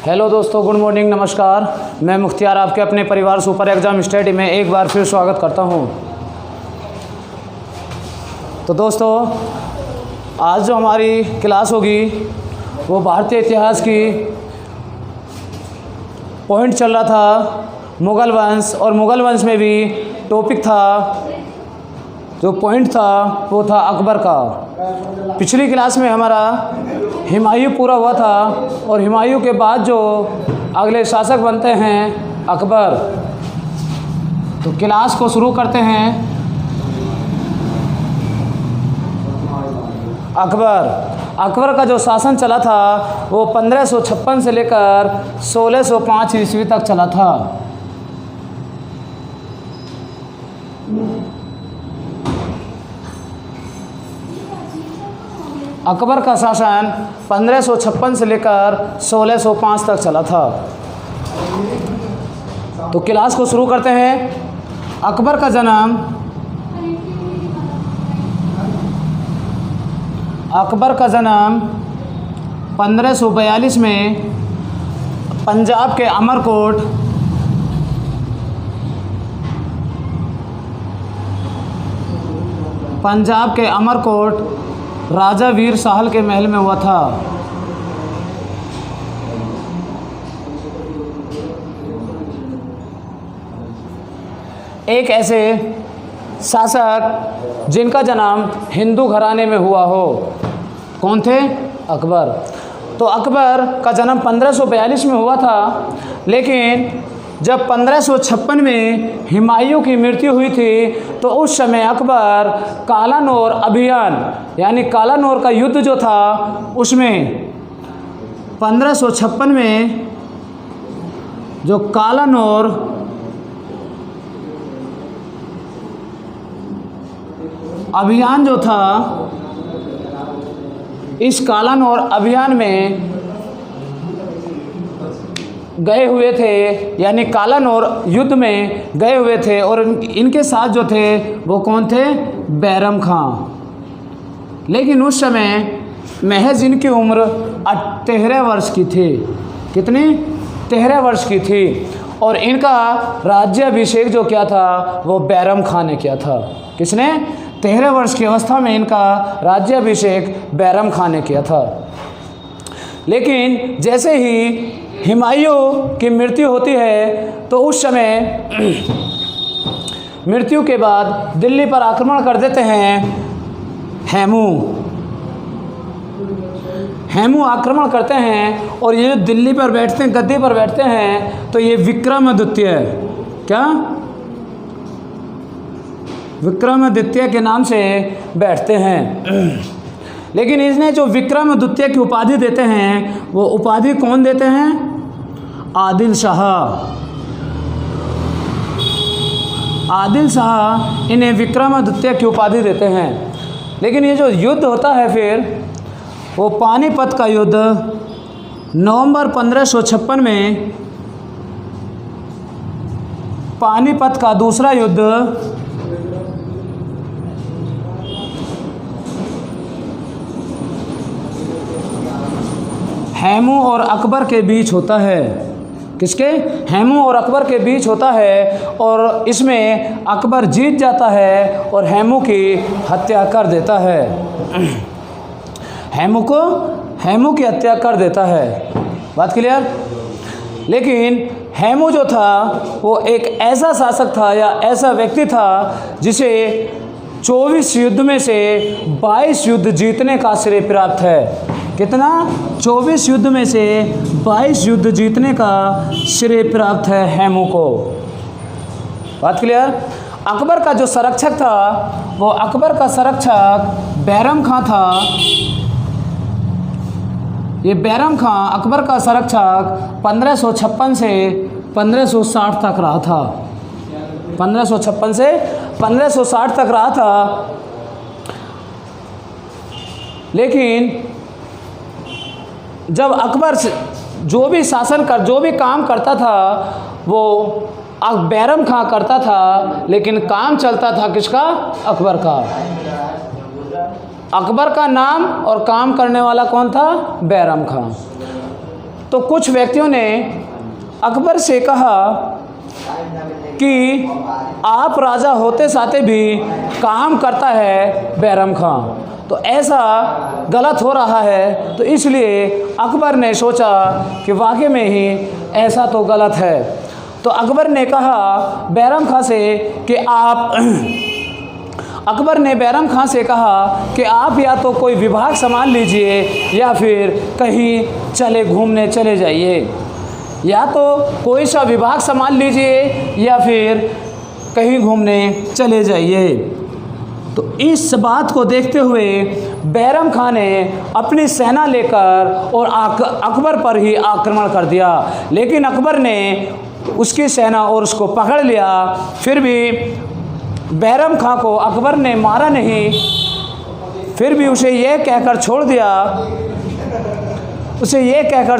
Hello दोस्तों, good morning, नमस्कार। मैं मुख्तियार आपके अपने परिवार सुपर एग्ज़ाम स्टडी में एक बार फिर स्वागत करता हूं। तो दोस्तों, आज जो हमारी क्लास होगी वो भारतीय इतिहास की पॉइंट चल रहा था मुग़ल वंश, और मुग़ल वंश में भी टॉपिक था, जो पॉइंट था वो था अकबर का। पिछली क्लास में हमारा हुमायूं पूरा हुआ था, और हुमायूं के बाद जो अगले शासक बनते हैं अकबर। तो क्लास को शुरू करते हैं। अकबर का जो शासन चला था वो 1556 से लेकर 1605 ईस्वी तक चला था। अकबर का शासन 1556 से लेकर 1605 तक चला था। तो क्लास को शुरू करते हैं। अकबर का जन्म 1542 में पंजाब के अमरकोट राजा वीर साहल के महल में हुआ था। एक ऐसे शासक जिनका जन्म हिंदू घराने में हुआ हो। कौन थे? अकबर। तो अकबर का जन्म 1542 में हुआ था, लेकिन जब 1556 में हुमायूं की मृत्यु हुई थी तो उस समय अकबर कालानौर अभियान यानी कालानौर का युद्ध जो था उसमें 1556 में जो कालानौर अभियान जो था, इस कालानौर अभियान में गए हुए थे, यानी कालानौर युद्ध में गए हुए थे, और इनके साथ जो थे वो कौन थे? बैरम खां। लेकिन उस समय महज इनकी उम्र 13 वर्ष की थी। कितनी? 13 वर्ष की थी। और इनका राज्याभिषेक जो किया था वो बैरम खां ने किया था। किसने? 13 वर्ष की अवस्था में इनका राज्याभिषेक बैरम खां ने किया था। लेकिन जैसे ही हुमायूं की मृत्यु होती है तो उस समय मृत्यु के बाद दिल्ली पर आक्रमण कर देते हैं हेमू आक्रमण करते हैं, और ये जो दिल्ली पर बैठते हैं, गद्दी पर बैठते हैं, तो ये विक्रमादित्य के नाम से बैठते हैं। लेकिन इसने जो विक्रमादित्य की उपाधि देते हैं वो उपाधि कौन देते हैं? आदिल शाह इन्हें विक्रमादित्य की उपाधि देते हैं। लेकिन ये जो युद्ध होता है फिर वो पानीपत का युद्ध नवंबर 1556 में, पानीपत का दूसरा युद्ध हेमू और अकबर के बीच होता है। किसके? हेमू और अकबर के बीच होता है, और इसमें अकबर जीत जाता है और हेमू की हत्या कर देता है। हेमू की हत्या कर देता है। बात क्लियर? लेकिन हेमू जो था वो एक ऐसा शासक था या ऐसा व्यक्ति था जिसे 24 युद्ध में से 22 युद्ध जीतने का श्रेय प्राप्त है। कितना? 24 युद्ध में से 22 युद्ध जीतने का श्रेय प्राप्त है हेमू को। बात क्लियर? अकबर का जो संरक्षक था वो अकबर का संरक्षक बैरम खां था। ये बैरम खां अकबर का संरक्षक 1556 से 1560 तक रहा था। 1556 से 1560 तक रहा था। लेकिन जब अकबर जो भी काम करता था वो बैरम खां करता था, लेकिन काम चलता था किसका? अकबर का। अकबर का नाम और काम करने वाला कौन था? बैरम खां। तो कुछ व्यक्तियों ने अकबर से कहा कि आप राजा होते साथे भी काम करता है बैरम खां, तो ऐसा गलत हो रहा है। तो इसलिए अकबर ने सोचा कि वाकई में ही ऐसा तो गलत है। तो अकबर ने कहा बैरम खां से कि अकबर ने बैरम खां से कहा कि आप या तो कोई विभाग संभाल लीजिए या फिर कहीं घूमने चले जाइए, या तो कोई सा विभाग संभाल लीजिए या फिर कहीं घूमने चले जाइए। तो इस बात को देखते हुए बैरम खां ने अपनी सेना लेकर और अकबर पर ही आक्रमण कर दिया, लेकिन अकबर ने उसकी सेना और उसको पकड़ लिया। फिर भी बैरम खां को अकबर ने मारा नहीं, फिर भी उसे ये कहकर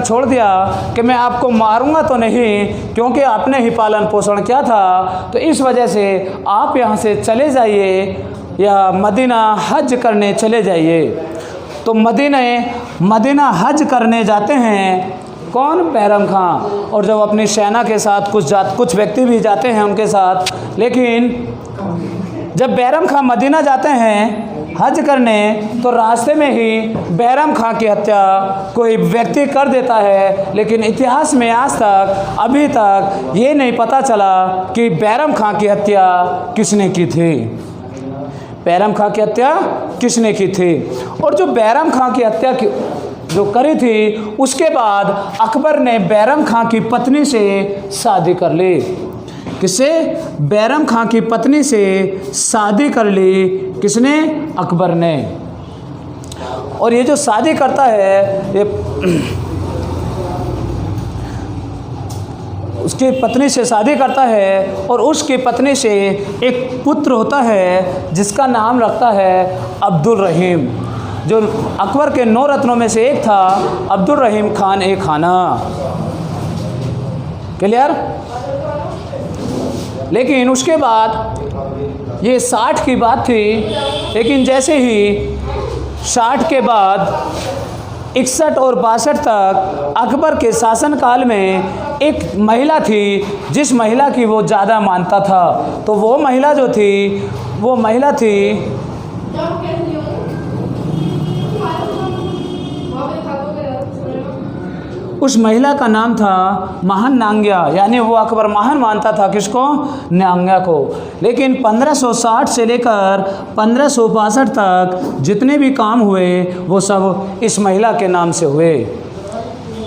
छोड़ दिया कि मैं आपको मारूंगा तो नहीं, क्योंकि आपने ही पालन पोषण किया था, तो इस वजह से आप यहाँ से चले जाइए या मदीना हज करने चले जाइए। तो मदीना हज करने जाते हैं कौन? बैरम खां। और जब अपनी सेना के साथ कुछ व्यक्ति भी जाते हैं उनके साथ, लेकिन जब बैरम खां मदीना जाते हैं हज करने, तो रास्ते में ही बैरम खां की हत्या कोई व्यक्ति कर देता है। लेकिन इतिहास में आज तक अभी तक ये नहीं पता चला कि बैरम खां की हत्या किसने की थी। बैरम खां की हत्या किसने की थी? और जो बैरम खां की हत्या जो करी थी, उसके बाद अकबर ने बैरम खां की पत्नी से शादी कर ली। किससे? बैरम खां की पत्नी से शादी कर ली। किसने? अकबर ने। और ये जो शादी करता है, ये उसकी पत्नी से शादी करता है और उसकी पत्नी से एक पुत्र होता है जिसका नाम रखता है अब्दुल रहीम, जो अकबर के 9 रत्नों में से एक था, अब्दुल रहीम खान ए खाना। क्लियर? लेकिन उसके बाद ये 60 की बात थी, लेकिन जैसे ही 60 के बाद 61 और 62 तक अकबर के शासनकाल में एक महिला थी जिस महिला की वो ज़्यादा मानता था। तो वो महिला जो थी, वो महिला थी उस महिला का नाम था महान नांग्या, यानी वो अकबर महान मानता था किसको? नांग्या को। लेकिन 1560 से लेकर 1562 तक जितने भी काम हुए वो सब इस महिला के नाम से हुए।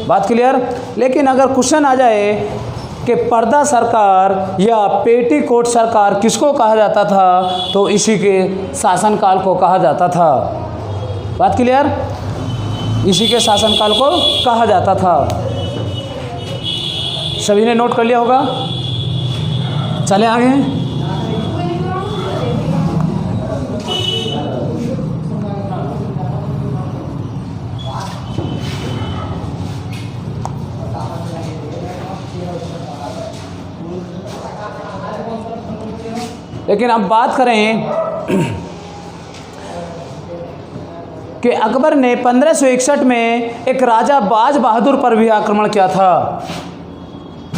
बात क्लियर? लेकिन अगर क्वेश्चन आ जाए कि पर्दा सरकार या पेटीकोट सरकार किसको कहा जाता था, तो इसी के शासनकाल को कहा जाता था। बात क्लियर? इसी के शासनकाल को कहा जाता था। सभी ने नोट कर लिया होगा? चले आगे। लेकिन अब बात करें कि अकबर ने 1561 में एक राजा बाज बहादुर पर भी आक्रमण किया था।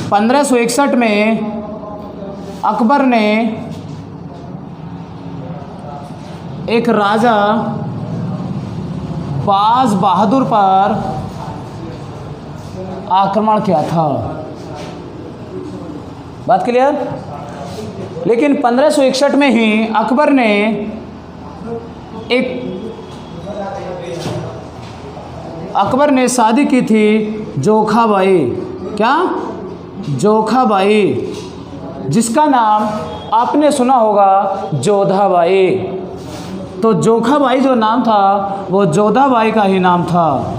1561 में अकबर ने एक राजा बाज बहादुर पर आक्रमण किया था। बात क्लियर? लेकिन 1561 में ही अकबर ने शादी की थी जोखाबाई। क्या? जोखाबाई, जिसका नाम आपने सुना होगा जोधाबाई। तो जोखाबाई जो नाम था वो जोधाबाई का ही नाम था।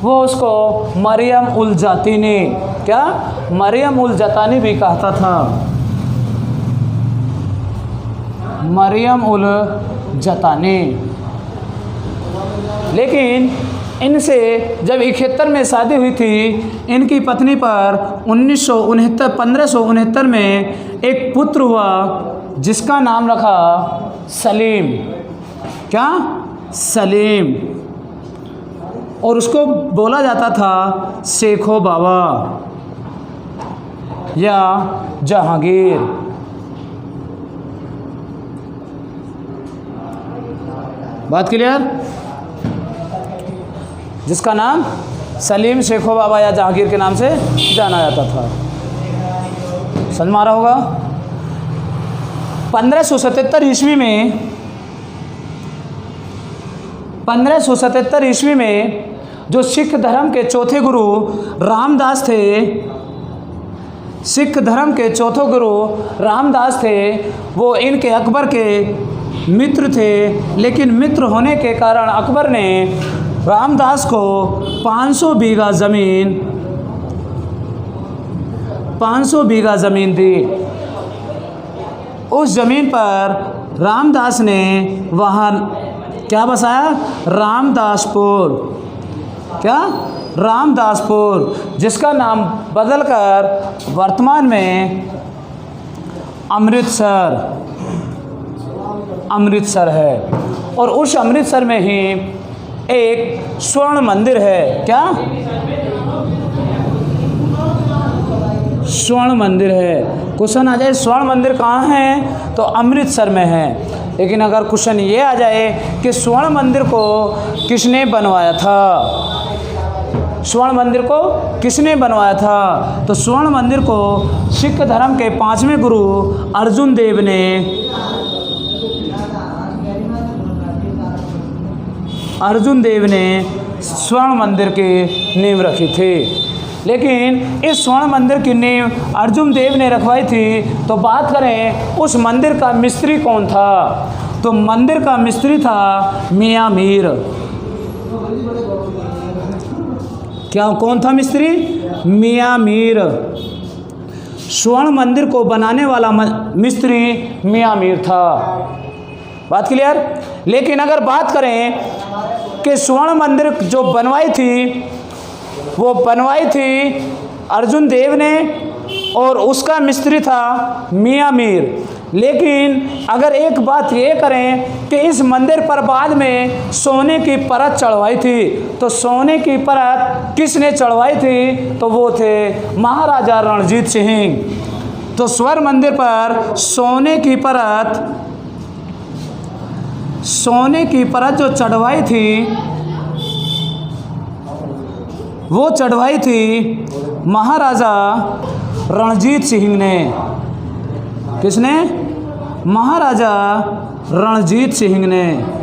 वो उसको मरियम उल जातीनी, क्या? मरियम उल जतानी भी कहता था। मरियम उल जतानी। लेकिन इनसे जब 71 में शादी हुई थी, इनकी पत्नी पर 1569 में एक पुत्र हुआ जिसका नाम रखा सलीम। क्या? सलीम। और उसको बोला जाता था शेखो बाबा या जहांगीर। बात क्लियर? जिसका नाम सलीम शेखो बाबा या जहांगीर के नाम से जाना जाता था। समझ में आ रहा होगा? 1577 ईस्वी में 1577 ईस्वी में जो सिख धर्म के चौथे गुरु रामदास थे, सिख धर्म के चौथे गुरु रामदास थे, वो इनके अकबर के मित्र थे। लेकिन मित्र होने के कारण अकबर ने रामदास को 500 बीघा ज़मीन दी। उस ज़मीन पर रामदास ने वहाँ क्या बसाया? रामदासपुर। क्या? रामदासपुर, जिसका नाम बदलकर वर्तमान में अमृतसर है। और उस अमृतसर में ही एक स्वर्ण मंदिर है। क्या? स्वर्ण मंदिर है। क्वेश्चन आ जाए स्वर्ण मंदिर कहाँ है, तो अमृतसर में है। लेकिन अगर क्वेश्चन ये आ जाए कि स्वर्ण मंदिर को किसने बनवाया था, स्वर्ण मंदिर को किसने बनवाया था, तो स्वर्ण मंदिर को सिख धर्म के 5वें गुरु अर्जुन देव ने स्वर्ण मंदिर की नींव रखी थी। लेकिन इस स्वर्ण मंदिर की नींव अर्जुन देव ने रखवाई थी। तो बात करें उस मंदिर का मिस्त्री कौन था, तो मंदिर का मिस्त्री था मियाँ मीर। क्या कौन था मिस्त्री? मियाँ मीर। स्वर्ण मंदिर को बनाने वाला मिस्त्री मियाँ मीर था। बात क्लियर? लेकिन अगर बात करें कि स्वर्ण मंदिर जो बनवाई थी, वो बनवाई थी अर्जुन देव ने और उसका मिस्त्री था मियाँ मीर। लेकिन अगर एक बात ये करें कि इस मंदिर पर बाद में सोने की परत चढ़वाई थी, तो सोने की परत किसने चढ़वाई थी, तो वो थे महाराजा रणजीत सिंह। तो स्वर्ण मंदिर पर सोने की परत जो चढ़वाई थी, वो चढ़वाई थी महाराजा रणजीत सिंह ने। किसने? महाराजा रणजीत सिंह ने।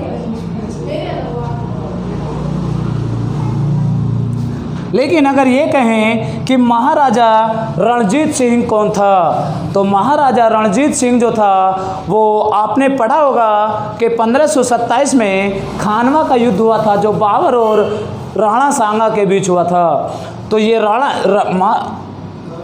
लेकिन अगर ये कहें कि महाराजा रणजीत सिंह कौन था, तो महाराजा रणजीत सिंह जो था वो आपने पढ़ा होगा कि 1527 में खानवा का युद्ध हुआ था, जो बाबर और राणा सांगा के बीच हुआ था। तो ये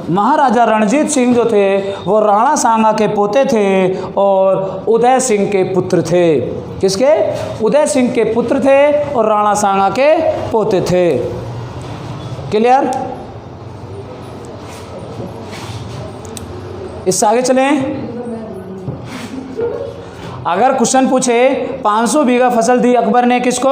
महाराजा रणजीत सिंह जो थे वो राणा सांगा के पोते थे और उदय सिंह के पुत्र थे। किसके? उदय सिंह के पुत्र थे और राणा सांगा के पोते थे। क्लियर? इससे आगे चलें। अगर क्वेश्चन पूछे 500 बीघा फसल दी अकबर ने किसको?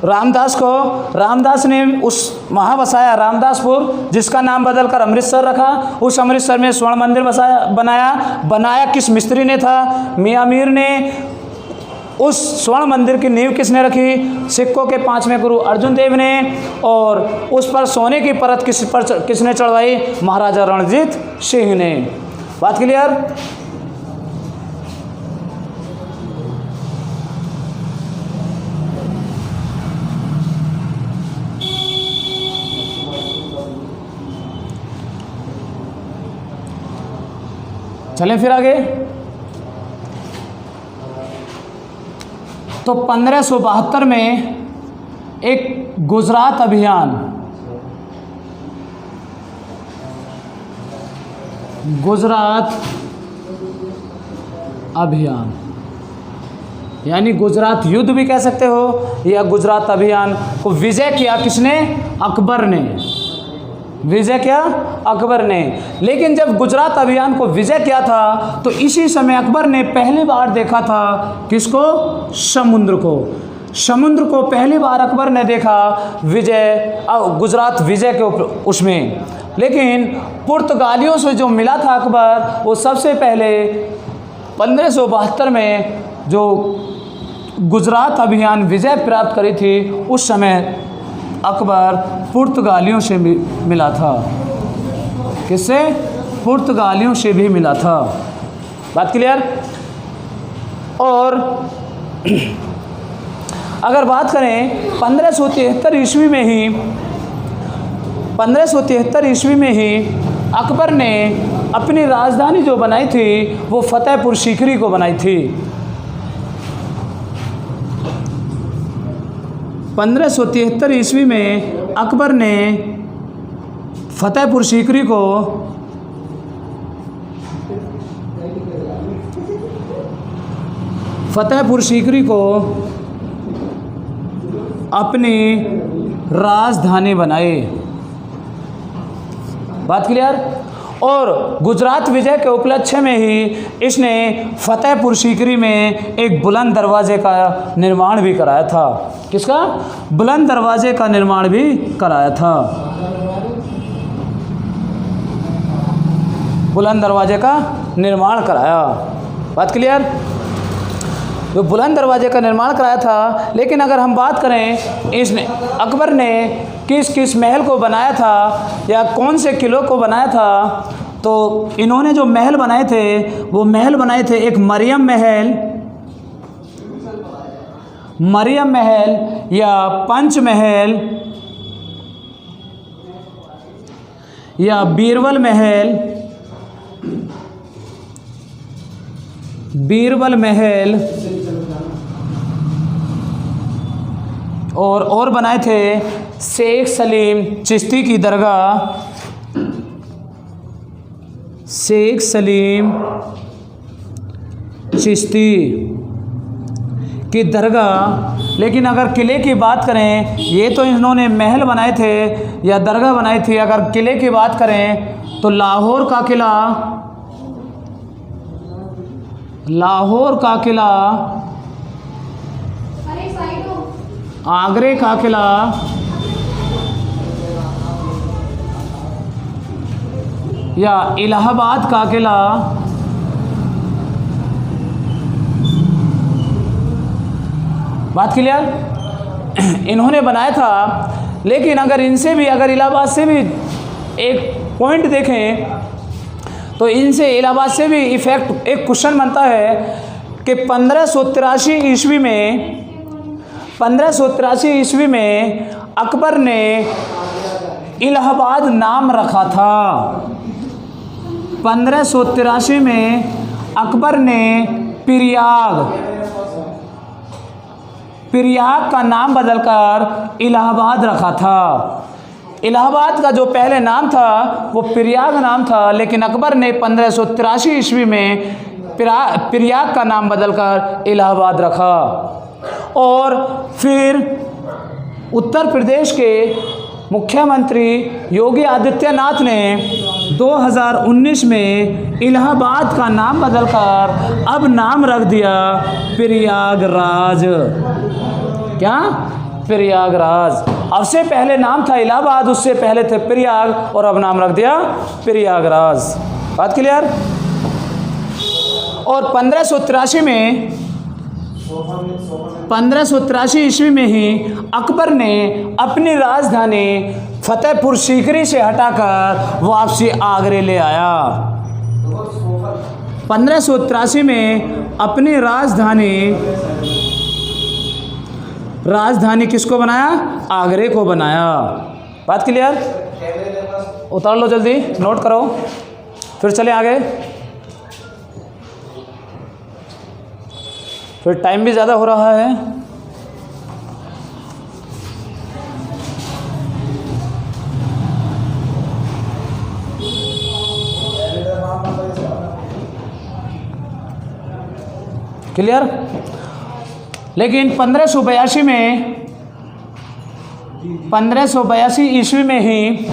रामदास को। रामदास ने उस वहाँ बसाया रामदासपुर, जिसका नाम बदलकर अमृतसर रखा। उस अमृतसर में स्वर्ण मंदिर बनाया किस मिस्त्री ने था? मियाँ मीर ने। उस स्वर्ण मंदिर की नींव किसने रखी? सिखों के 5वें गुरु अर्जुन देव ने। और उस पर सोने की परत किसने चढ़वाई? महाराजा रणजीत सिंह ने। बात क्लियर? चलें फिर आगे। तो 1572 में एक गुजरात अभियान यानी गुजरात युद्ध भी कह सकते हो, या गुजरात अभियान को विजय किया किसने? अकबर ने। विजय किया अकबर ने। लेकिन जब गुजरात अभियान को विजय किया था, तो इसी समय अकबर ने पहली बार देखा था किसको? समुद्र को। समुद्र को पहली बार अकबर ने देखा गुजरात विजय के उसमें। लेकिन पुर्तगालियों से जो मिला था अकबर, वो सबसे पहले 1572 में जो गुजरात अभियान विजय प्राप्त करी थी, उस समय अकबर पुर्तगालियों से भी मिला था। किससे? पुर्तगालियों से भी मिला था। बात क्लियर? और अगर बात करें 1573 ईस्वी में ही अकबर ने अपनी राजधानी जो बनाई थी वो फतेहपुर सीकरी को बनाई थी। 1573 ईस्वी में अकबर ने फतेहपुर सीकरी को अपनी राजधानी बनाई। बात क्लियर? और गुजरात विजय के उपलक्ष्य में ही इसने फतेहपुर सीकरी में एक बुलंद दरवाजे का निर्माण भी कराया था। किसका? बुलंद दरवाजे का निर्माण भी कराया था। बुलंद दरवाजे का निर्माण कराया। बात क्लियर? जो बुलंद दरवाजे का निर्माण कराया था। लेकिन अगर हम बात करें इसने अकबर ने किस किस महल को बनाया था या कौन से किलों को बनाया था, तो इन्होंने जो महल बनाए थे वो महल बनाए थे एक मरियम महल या पंच महल या बीरबल महल और बनाए थे शेख सलीम चिश्ती की दरगाह। लेकिन अगर किले की बात करें, ये तो इन्होंने महल बनाए थे या दरगाह बनाई थी। अगर किले की बात करें तो लाहौर का किला, आगरे का किला, या इलाहाबाद का किला, बात क्लियर, इन्होंने बनाया था। लेकिन अगर इलाहाबाद से भी एक पॉइंट देखें तो इलाहाबाद से भी इफेक्ट एक क्वेश्चन बनता है कि 1583 ईस्वी में अकबर ने इलाहाबाद नाम रखा था। 1583 में अकबर ने पिरियाग का नाम बदलकर इलाहाबाद रखा था। इलाहाबाद का जो पहले नाम था वो पिरियाग नाम था, लेकिन अकबर ने 1583 ईस्वी में पिरियाग का नाम बदलकर इलाहाबाद रखा। और फिर उत्तर प्रदेश के मुख्यमंत्री योगी आदित्यनाथ ने 2019 में इलाहाबाद का नाम बदलकर अब नाम रख दिया प्रयागराज। क्या? प्रयागराज। अब से पहले नाम था इलाहाबाद, उससे पहले थे प्रयाग, और अब नाम रख दिया प्रयागराज। बात क्लियर? और 1583 ईस्वी में ही अकबर ने अपनी राजधानी फतेहपुर सीकरी से हटाकर वापसी आगरे ले आया। 1583 में अपनी राजधानी किसको बनाया? आगरे को बनाया। बात क्लियर? उतार लो जल्दी, नोट करो, फिर चले आगे, फिर टाइम भी ज़्यादा हो रहा है। क्लियर? लेकिन 1582 ईस्वी में ही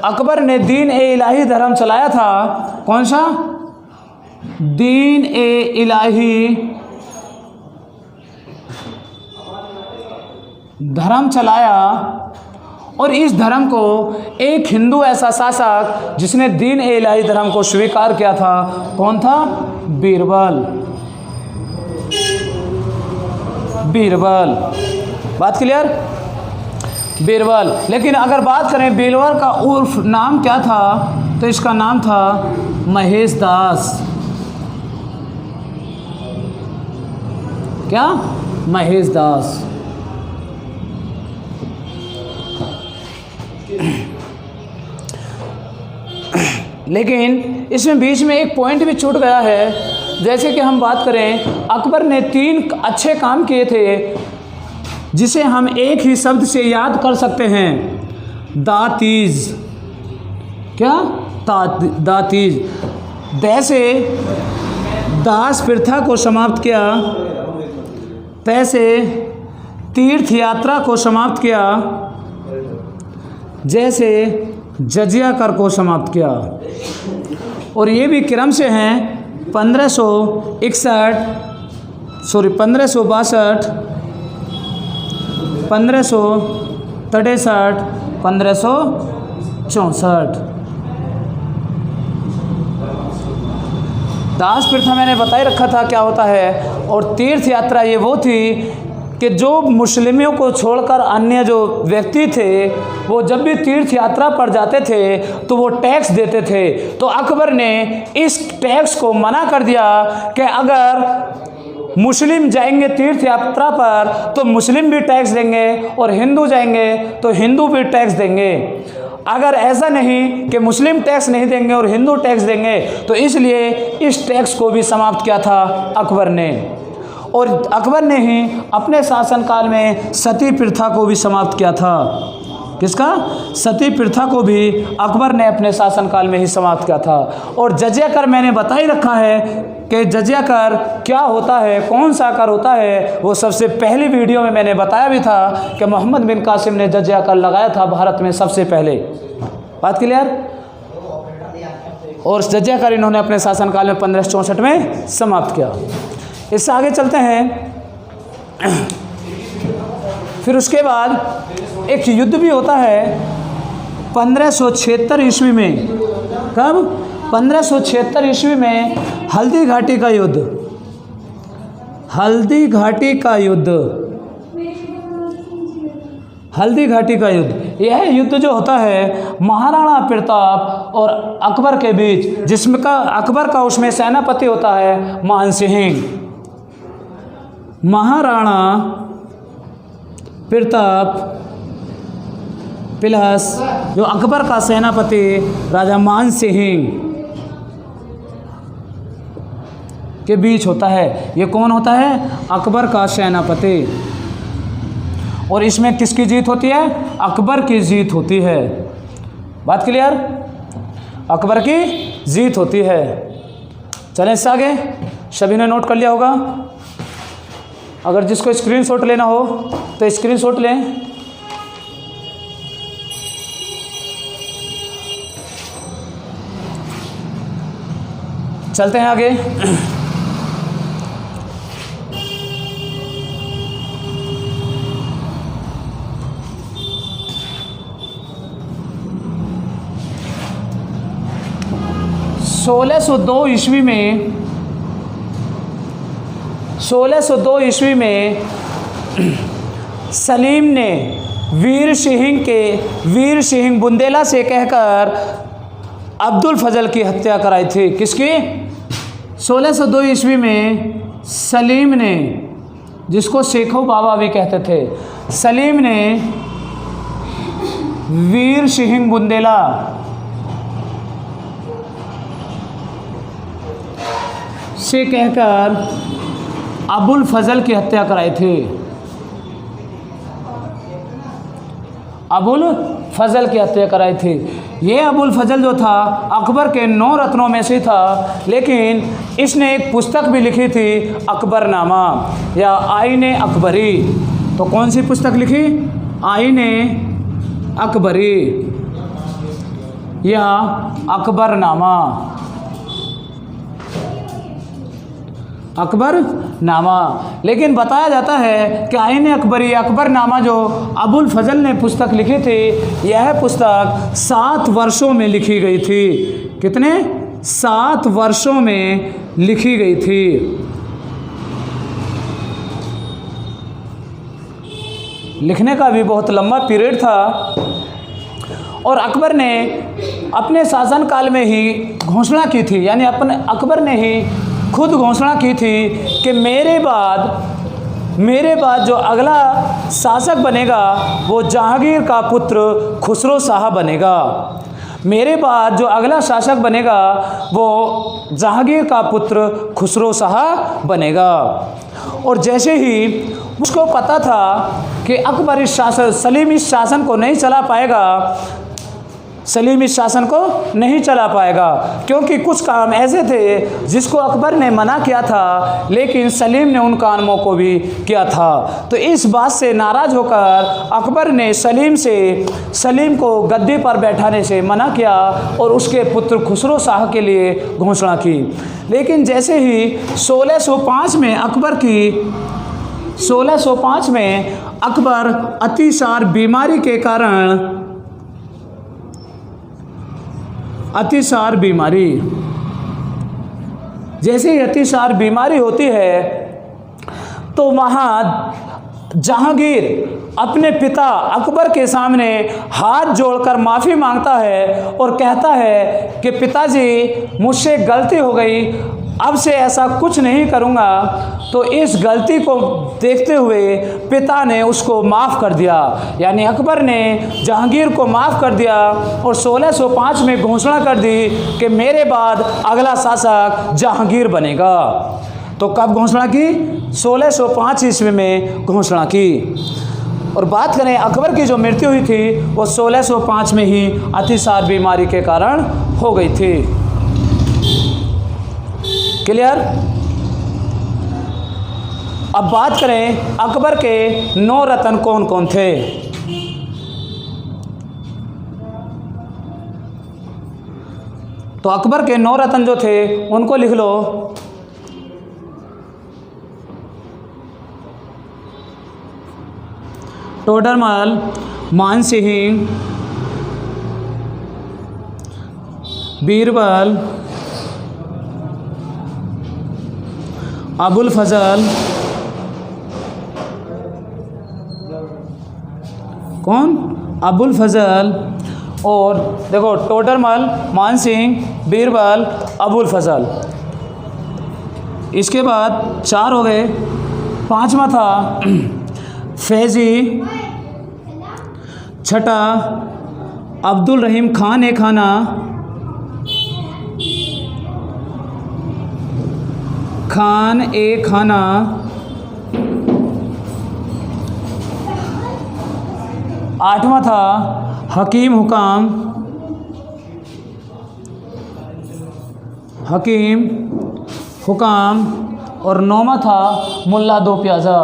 अकबर ने दीन ए इलाही धर्म चलाया था। कौन सा? दीन ए इलाही धर्म चलाया, और इस धर्म को एक हिंदू ऐसा शासक जिसने दीन ए इलाही धर्म को स्वीकार किया था, कौन था? बीरबल। बीरबल, बात क्लियर? बीरबल। लेकिन अगर बात करें बीरबल का उर्फ नाम क्या था, तो इसका नाम था महेश दास। क्या? महेश दास। लेकिन इसमें बीच में एक पॉइंट भी छूट गया है। जैसे कि हम बात करें, अकबर ने 3 अच्छे काम किए थे जिसे हम एक ही शब्द से याद कर सकते हैं, दातीज। क्या? दातीज। जैसे दास प्रथा को समाप्त किया, तैसे तीर्थ यात्रा को समाप्त किया, जैसे जजिया कर को समाप्त किया। और ये भी क्रम से हैं 1562, 1563, 1564। दास प्रथा मैंने बता ही रखा था क्या होता है। और तीर्थ यात्रा ये वो थी कि जो मुस्लिमों को छोड़कर अन्य जो व्यक्ति थे, वो जब भी तीर्थ यात्रा पर जाते थे तो वो टैक्स देते थे। तो अकबर ने इस टैक्स को मना कर दिया कि अगर मुस्लिम जाएंगे तीर्थ यात्रा पर तो मुस्लिम भी टैक्स देंगे, और हिंदू जाएंगे तो हिंदू भी टैक्स देंगे। अगर ऐसा नहीं कि मुस्लिम टैक्स नहीं देंगे और हिंदू टैक्स देंगे, तो इसलिए इस टैक्स को भी समाप्त किया था अकबर ने। और अकबर ने ही अपने शासनकाल में सती प्रथा को भी समाप्त किया था। किसका? सती प्रथा को भी अकबर ने अपने शासनकाल में ही समाप्त किया था। और जजिया कर मैंने बता ही रखा है कि जजिया कर क्या होता है, कौन सा कर होता है, वो सबसे पहली वीडियो में मैंने बताया भी था कि मोहम्मद बिन कासिम ने जजिया कर लगाया था भारत में सबसे पहले। बात क्लियर? और जजिया कर इन्होंने अपने शासनकाल में 1564 में समाप्त किया। इससे आगे चलते हैं। फिर उसके बाद एक युद्ध भी होता है 1576 ईस्वी में। कब? 1576 ईस्वी में हल्दी घाटी का युद्ध। हल्दी घाटी का युद्ध। हल्दी घाटी का युद्ध, यह युद्ध जो होता है महाराणा प्रताप और अकबर के बीच, जिसमें का अकबर का उसमें सेनापति होता है मान सिंह। महाराणा प्रताप प्लस जो अकबर का सेनापति राजा मान सिंह के बीच होता है। ये कौन होता है? अकबर का सेनापति। और इसमें किसकी जीत होती है? अकबर की जीत होती है। बात क्लियर? अकबर की जीत होती है। चलें इससे आगे। सभी ने नोट कर लिया होगा। अगर जिसको स्क्रीनशॉट लेना हो तो स्क्रीनशॉट लें। चलते हैं आगे। में 1602 ईस्वी में सलीम ने वीर सिंह बुंदेला से कहकर अब्दुल फजल की हत्या कराई थी। किसकी? 1602 ईस्वी में सलीम ने, जिसको शेखो बाबा भी कहते थे, सलीम ने वीर सिंह बुंदेला से कहकर अबुल फजल की हत्या कराई थी। अबुल फजल की हत्या कराई थी। ये अबुल फजल जो था अकबर के 9 रत्नों में से था, लेकिन इसने एक पुस्तक भी लिखी थी अकबरनामा या आईने अकबरी। तो कौन सी पुस्तक लिखी? आईने अकबरी या अकबरनामा। अकबरनामा। लेकिन बताया जाता है कि आईन अकबरी अकबरनामा जो अबुल फजल ने पुस्तक लिखी थी, यह पुस्तक 7 वर्षों में लिखी गई थी। कितने? 7 वर्षों में लिखी गई थी। लिखने का भी बहुत लंबा पीरियड था और अकबर ने अपने शासनकाल में ही घोषणा की थी, यानी अकबर ने ही खुद घोषणा की थी कि मेरे बाद जो अगला शासक बनेगा वो जहांगीर का पुत्र खुसरो शाह बनेगा। मेरे बाद जो अगला शासक बनेगा वो जहांगीर का पुत्र खुसरो शाह बनेगा। और जैसे ही उसको पता था कि अकबर सलीम इस शासन को नहीं चला पाएगा, क्योंकि कुछ काम ऐसे थे जिसको अकबर ने मना किया था, लेकिन सलीम ने उन कामों को भी किया था। तो इस बात से नाराज़ होकर अकबर ने सलीम को गद्दी पर बैठाने से मना किया और उसके पुत्र खुसरो शाह के लिए घोषणा की। लेकिन जैसे ही 1605 में अकबर अतिसार बीमारी जैसे ही अतिसार बीमारी होती है तो वहाँ जहांगीर अपने पिता अकबर के सामने हाथ जोड़कर माफ़ी मांगता है और कहता है कि पिताजी, मुझसे गलती हो गई, अब से ऐसा कुछ नहीं करूँगा। तो इस गलती को देखते हुए पिता ने उसको माफ़ कर दिया, यानी अकबर ने जहांगीर को माफ़ कर दिया और 1605 में घोषणा कर दी कि मेरे बाद अगला शासक जहांगीर बनेगा। तो कब घोषणा की? 1605 ईस्वी में घोषणा की। और बात करें अकबर की जो मृत्यु हुई थी वो 1605 में ही अतिसार बीमारी के कारण हो गई थी। क्लियर? अब बात करें अकबर के 9 रत्न कौन कौन थे। तो अकबर के 9 रत्न जो थे उनको लिख लो। टोडरमल, मानसिंह, बीरबल, अबुल फजल, कौन? अबुल फजल। और देखो, टोडरमल, मानसिंह, बीरबल, अबुल फजल। इसके बाद 4 हो गए। 5वां था फैजी। 6ठा अब्दुल रहीम खान ए खाना। 8वां था हकीम हुकाम। और 9वां था मुल्ला दो प्याजा।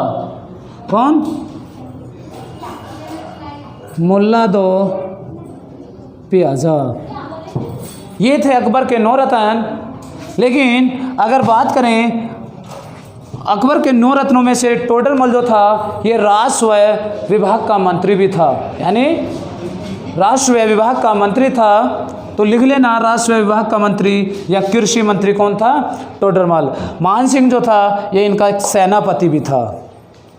कौन? मुल्ला दो प्याजा। ये थे अकबर के 9 रत्न। लेकिन अगर बात करें अकबर के 9 रत्नों में से टोडरमल जो था ये राजस्व विभाग का मंत्री भी था, यानी राजस्व विभाग का मंत्री था। तो लिख लेना, राजस्व विभाग का मंत्री या कृषि मंत्री कौन था? टोडरमल। मानसिंह जो था ये इनका एक सेनापति भी था।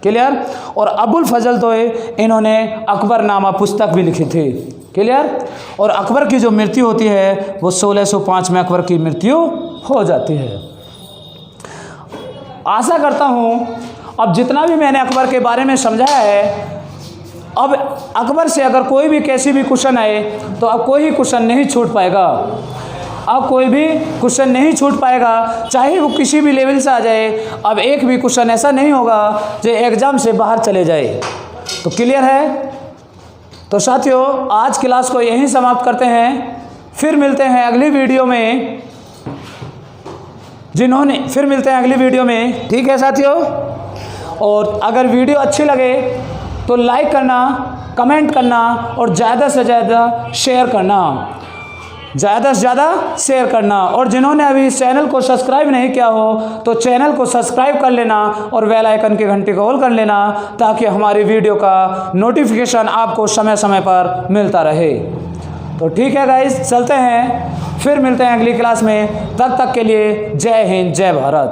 क्लियर? और अबुल फजल तो इन्होंने अकबरनामा पुस्तक भी लिखी थी। क्लियर? और अकबर की जो मृत्यु होती है वो 1605 में अकबर की मृत्यु हो जाती है। आशा करता हूँ अब जितना भी मैंने अकबर के बारे में समझाया है, अब अकबर से अगर कोई भी कैसी भी क्वेश्चन आए तो अब कोई ही क्वेश्चन नहीं छूट पाएगा। अब कोई भी क्वेश्चन नहीं छूट पाएगा, चाहे वो किसी भी लेवल से आ जाए। अब एक भी क्वेश्चन ऐसा नहीं होगा जो एग्ज़ाम से बाहर चले जाए। तो क्लियर है? तो साथियों, आज क्लास को यहीं समाप्त करते हैं। फिर मिलते हैं अगली वीडियो में। ठीक है साथियों? और अगर वीडियो अच्छी लगे तो लाइक करना, कमेंट करना और ज़्यादा से ज़्यादा शेयर करना। ज़्यादा से ज़्यादा शेयर करना, और जिन्होंने अभी इस चैनल को सब्सक्राइब नहीं किया हो तो चैनल को सब्सक्राइब कर लेना और बेल आइकन की घंटी को ऑल कर लेना, ताकि हमारी वीडियो का नोटिफिकेशन आपको समय समय पर मिलता रहे। तो ठीक है गाइस, चलते हैं, फिर मिलते हैं अगली क्लास में। तब तक के लिए जय हिंद, जय भारत।